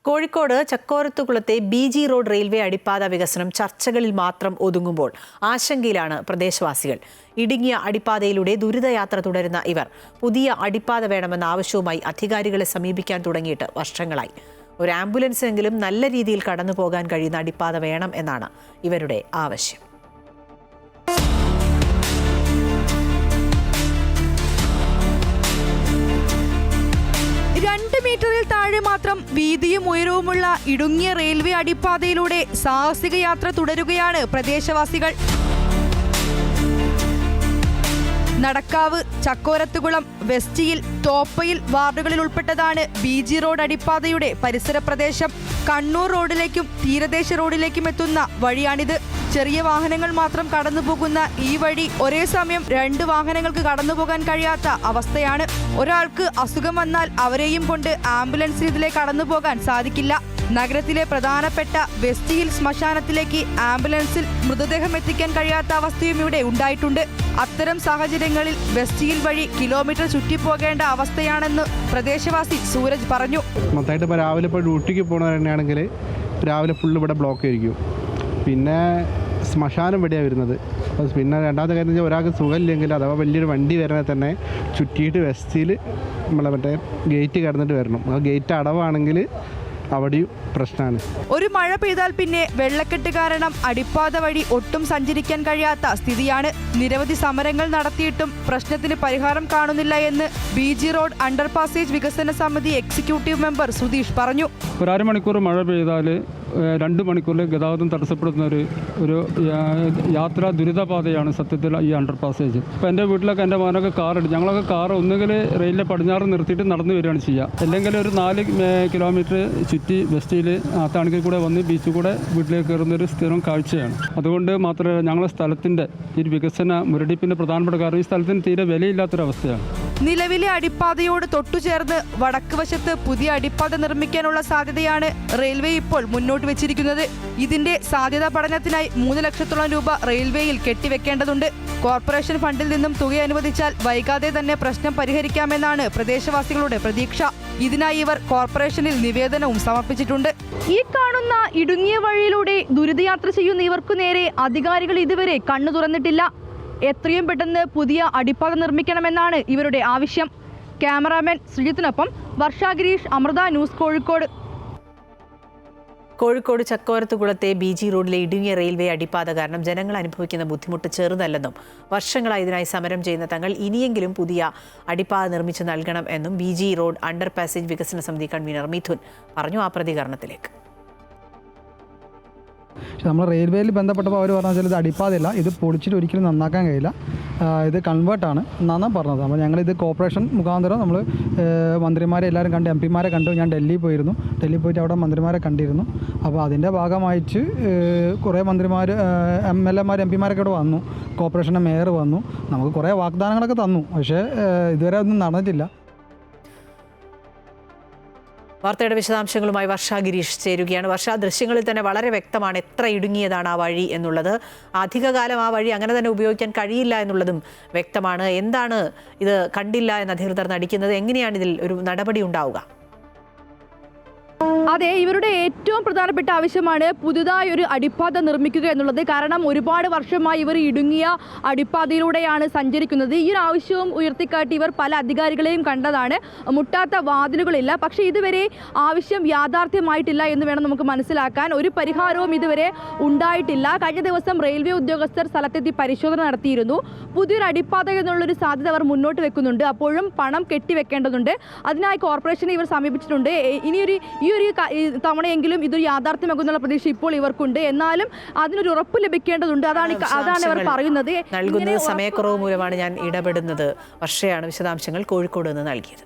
Kozhikode ചക്കോരത്തുകുളത്തെ ബി.ജി. Road railway അടിപ്പാത വികസനം ചർച്ചകളിൽ മാത്രം ഒതുങ്ങുമ്പോൾ ആശങ്കയിലാണ് പ്രദേശവാസികൾ. ഇടുങ്ങിയ അടിപ്പാതയിലൂടെ ദുരിതയാത്ര തുടരുന്ന ഇവർ പുതിയ അടിപ്പാത വേണമെന്ന ആവശ്യവുമായി അധികാരികളെ സമീപിക്കാൻ തുടങ്ങിയിട്ട് വർഷങ്ങളായി. ഒരു ആംബുലൻസെങ്കിലും നല്ല രീതിയിൽ കടന്നു പോകാൻ കഴിയുന്ന അടിപ്പാത വേണം എന്നാണ് ഇവരുടെ ആവശ്യം. 2 മീറ്ററിൽ താഴെ മാത്രം വീതിയും ഉയരവുമുള്ള ഇടുങ്ങിയ റെയിൽവേ അടിപ്പാതയിലൂടെ സാഹസിക യാത്ര തുടരുകയാണ് പ്രദേശവാസികൾ. നടക്കാവ്, ചക്കോരത്തുകുളം, വെസ്റ്റിയിൽ, തോപ്പയിൽ വാർഡുകളിൽ ഉൾപ്പെട്ടതാണ് ബി.ജി. റോഡ് അടിപ്പാതയുടെ പരിസര പ്രദേശം. കണ്ണൂർ റോഡിലേക്കും തീരദേശ റോഡിലേക്കും എത്തുന്ന വഴിയാണിത്. ചെറിയ വാഹനങ്ങൾ മാത്രം കടന്നുപോകുന്ന ഈ വഴി ഒരേ സമയം 2 വാഹനങ്ങൾക്ക് കടന്നുപോകാൻ കഴിയാത്ത അവസ്ഥയാണ്. ഒരാൾക്ക് അസുഖം വന്നാൽ അവരെയും കൊണ്ട് ആംബുലൻസിൽ ഇതിലെ കടന്നുപോകാൻ സാധിക്കില്ല. നഗരത്തിലെ പ്രധാനപ്പെട്ട വെസ്റ്റിയിൽ ശ്മശാനത്തിലേക്ക് ആംബുലൻസിൽ മൃതദേഹം എത്തിക്കാൻ കഴിയാത്ത അവസ്ഥയും ഇവിടെ ഉണ്ടായിട്ടുണ്ട്. അത്തരം സാഹചര്യങ്ങളിൽ വെസ്റ്റിയിൽ വഴി കിലോമീറ്റർ ചുറ്റിപ്പോകേണ്ട അവസ്ഥയാണെന്ന് പ്രദേശവാസി സൂരജ് പറഞ്ഞു. മൊത്തമായിട്ട് ഇപ്പോൾ രാവിലെ ഇപ്പോൾ ഡ്യൂട്ടിക്ക് പോകുന്നവരാണെങ്കിൽ രാവിലെ ഫുള്ള് ഇവിടെ ബ്ലോക്ക് ആയിരിക്കും. പിന്നെ ശ്മശാനം ഇവിടെയാണ് വരുന്നത്. അപ്പോൾ പിന്നെ രണ്ടാമത്തെ കാര്യം വെച്ചാൽ ഒരാൾക്ക് സുഖമില്ലെങ്കിൽ അഥവാ വലിയൊരു വണ്ടി വരണേ തന്നെ ചുറ്റിയിട്ട് വെസ്റ്റിൽ നമ്മളെ മറ്റേ ഗേറ്റ് കടന്നിട്ട് വരണം. ആ ഗേറ്റ് അടവാണെങ്കിൽ അവിടെയും പ്രശ്നമാണ്. ഒരു മഴ പെയ്താൽ പിന്നെ വെള്ളക്കെട്ട് കാരണം അടിപ്പാത വഴി ഒട്ടും സഞ്ചരിക്കാൻ കഴിയാത്ത സ്ഥിതിയാണ്. നിരവധി സമരങ്ങൾ നടത്തിയിട്ടും പ്രശ്നത്തിന് പരിഹാരം കാണുന്നില്ല എന്ന് ബി.ജി. റോഡ് അണ്ടർ പാസേജ് വികസന സമിതി എക്സിക്യൂട്ടീവ് മെമ്പർ സുധീഷ് പറഞ്ഞു. ഒരു അരമണിക്കൂർ മഴ പെയ്താൽ 2 മണിക്കൂറിൽ ഗതാഗതം തടസ്സപ്പെടുന്ന ഒരു യാത്രാ ദുരിതപാതയാണ് സത്യത്തിൽ ഈ അണ്ടർ പാസേജ്. ഇപ്പോൾ എൻ്റെ വീട്ടിലൊക്കെ എൻ്റെ മകനൊക്കെ കാറുണ്ട്. ഞങ്ങളൊക്കെ കാർ ഒന്നുകിൽ റെയിലിലെ പടിഞ്ഞാറ് നിർത്തിയിട്ട് നടന്നു വരികയാണ് ചെയ്യുക, അല്ലെങ്കിൽ ഒരു 4 കിലോമീറ്റർ ചുറ്റി വെസ്റ്റിൽ താണിക്കൽ കൂടെ വന്ന് ബീച്ചിൽ കൂടെ വീട്ടിലേക്ക് കയറുന്നൊരു സ്ഥിരം കാഴ്ചയാണ്. അതുകൊണ്ട് മാത്രമല്ല ഞങ്ങളുടെ സ്ഥലത്തിൻ്റെ ഈ വികസന മുരടിപ്പിൻ്റെ പ്രധാനപ്പെട്ട കാരണം ഈ സ്ഥലത്തിന് തീരെ വിലയില്ലാത്തൊരവസ്ഥയാണ്. നിലവിലെ അടിപ്പാതയോട് തൊട്ടുചേർന്ന് വടക്ക് വശത്ത് പുതിയ അടിപ്പാത നിർമ്മിക്കാനുള്ള സാധ്യതയാണ് റെയിൽവേ ഇപ്പോൾ മുന്നോട്ട് വെച്ചിരിക്കുന്നത്. ഇതിന്റെ സാധ്യതാ പഠനത്തിനായി 3 ലക്ഷത്തോളം രൂപ റെയിൽവേയിൽ കെട്ടിവെക്കേണ്ടതുണ്ട്. കോർപ്പറേഷൻ ഫണ്ടിൽ നിന്നും തുക അനുവദിച്ചാൽ വൈകാതെ തന്നെ പ്രശ്നം പരിഹരിക്കാമെന്നാണ് പ്രദേശവാസികളുടെ പ്രതീക്ഷ. ഇതിനായി ഇവർ കോർപ്പറേഷനിൽ നിവേദനവും സമർപ്പിച്ചിട്ടുണ്ട്. ഈ കാണുന്ന ഇടുങ്ങിയ വഴിയിലൂടെ ദുരിതയാത്ര ചെയ്യുന്ന ഇവർക്കു നേരെ അധികാരികൾ ഇതുവരെ കണ്ണു തുറന്നിട്ടില്ല. എത്രയും പെട്ടെന്ന് പുതിയ അടിപ്പാത നിർമ്മിക്കണമെന്നാണ് ഇവരുടെ ആവശ്യം. ക്യാമറാമാൻ ശ്രീജിത്തിനൊപ്പം വർഷ ഗിരീഷ്, അമൃത ന്യൂസ്, കോഴിക്കോട്. കോഴിക്കോട് ചക്കോരത്തുകുളത്തെ ബി.ജി. റോഡിലെ ഇടുങ്ങിയ റെയിൽവേ അടിപ്പാത കാരണം ജനങ്ങൾ അനുഭവിക്കുന്ന ബുദ്ധിമുട്ട് ചെറുതല്ലെന്നും വർഷങ്ങളായി ഇതിനായി സമരം ചെയ്യുന്ന തങ്ങൾ ഇനിയെങ്കിലും പുതിയ അടിപ്പാത നിർമ്മിച്ചു നൽകണം എന്നും ബി.ജി. റോഡ് അണ്ടർ പാസേജ് വികസന സമിതി കൺവീനർ മിഥുൻ പറഞ്ഞു. ആ പ്രതികരണത്തിലേക്ക്. പക്ഷെ നമ്മൾ റെയിൽവേയിൽ ബന്ധപ്പെട്ടപ്പോൾ അവർ പറഞ്ഞാൽ ഇത് അടിപ്പാതയില്ല, ഇത് പൊളിച്ചിട്ട് ഒരിക്കലും നന്നാക്കാൻ കഴിയില്ല, ഇത് കൺവേർട്ടാണ് എന്നാണ് പറഞ്ഞത്. അപ്പോൾ ഞങ്ങളിത് കോർപ്പറേഷൻ മുഖാന്തരം നമ്മൾ മന്ത്രിമാരെ എല്ലാവരും കണ്ട്, എം പിമാരെ കണ്ടു. ഞാൻ ഡൽഹിയിൽ പോയിട്ട് അവിടെ മന്ത്രിമാരെ കണ്ടിരുന്നു. അപ്പോൾ അതിൻ്റെ ഭാഗമായിട്ട് കുറേ മന്ത്രിമാർ, MLA മാർ, എം പിമാരൊക്കെ ഇവിടെ വന്നു. കോർപ്പറേഷൻ്റെ മേയർ വന്നു. നമുക്ക് കുറേ വാഗ്ദാനങ്ങളൊക്കെ തന്നു, പക്ഷേ ഇതുവരെ ഒന്നും നടന്നിട്ടില്ല. വാർത്തയുടെ വിശദാംശങ്ങളുമായി വർഷ ഗിരീഷ് ചേരുകയാണ്. വർഷ, ദൃശ്യങ്ങളിൽ തന്നെ വളരെ വ്യക്തമാണ് എത്ര ഇടുങ്ങിയതാണ് ആ വഴി എന്നുള്ളത്. അധികകാലം ആ വഴി അങ്ങനെ തന്നെ ഉപയോഗിക്കാൻ കഴിയില്ല എന്നുള്ളതും വ്യക്തമാണ്. എന്താണ് ഇത് കണ്ടില്ല എന്ന് അധികൃതർ നടിക്കുന്നത്? എങ്ങനെയാണ് ഇതിൽ ഒരു നടപടി ഉണ്ടാവുക? അതെ, ഇവരുടെ ഏറ്റവും പ്രധാനപ്പെട്ട ആവശ്യമാണ് പുതുതായി ഒരു അടിപ്പാത നിർമ്മിക്കുക എന്നുള്ളത്. കാരണം ഒരുപാട് വർഷമായി ഇവർ ഇടുങ്ങിയ അടിപ്പാതയിലൂടെയാണ് സഞ്ചരിക്കുന്നത്. ഈ ഒരു ആവശ്യവും ഉയർത്തിക്കാട്ടി ഇവർ പല അധികാരികളെയും കണ്ടതാണ്. മുട്ടാത്ത വാതിലുകളില്ല. പക്ഷേ ഇതുവരെ ആവശ്യം യാഥാർത്ഥ്യമായിട്ടില്ല എന്ന് വേണം നമുക്ക് മനസ്സിലാക്കാൻ. ഒരു പരിഹാരവും ഇതുവരെ ഉണ്ടായിട്ടില്ല. കഴിഞ്ഞ ദിവസം റെയിൽവേ ഉദ്യോഗസ്ഥർ സ്ഥലത്തെത്തി പരിശോധന നടത്തിയിരുന്നു. പുതിയൊരു അടിപ്പാത എന്നുള്ളൊരു സാധ്യത അവർ മുന്നോട്ട് വെക്കുന്നുണ്ട്. അപ്പോഴും പണം കെട്ടിവെക്കേണ്ടതുണ്ട്. അതിനായി കോർപ്പറേഷനെ ഇവർ സമീപിച്ചിട്ടുണ്ട്. ഈ ഒരു തവണയെങ്കിലും ഇതൊരു യാഥാർത്ഥ്യമാകുന്നുള്ള പ്രതീക്ഷ ഇപ്പോൾ ഇവർക്കുണ്ട്. എന്നാലും അതിനൊരു ഉറപ്പ് ലഭിക്കേണ്ടതുണ്ട്. അതാണ് അവർ പറയുന്നത്. നൽകുന്നത് സമയക്കുറവ് മൂലമാണ് ഞാൻ ഇടപെടുന്നത്. വർഷയാണ് വിശദാംശങ്ങൾ കോഴിക്കോട് നിന്ന് നൽകിയത്.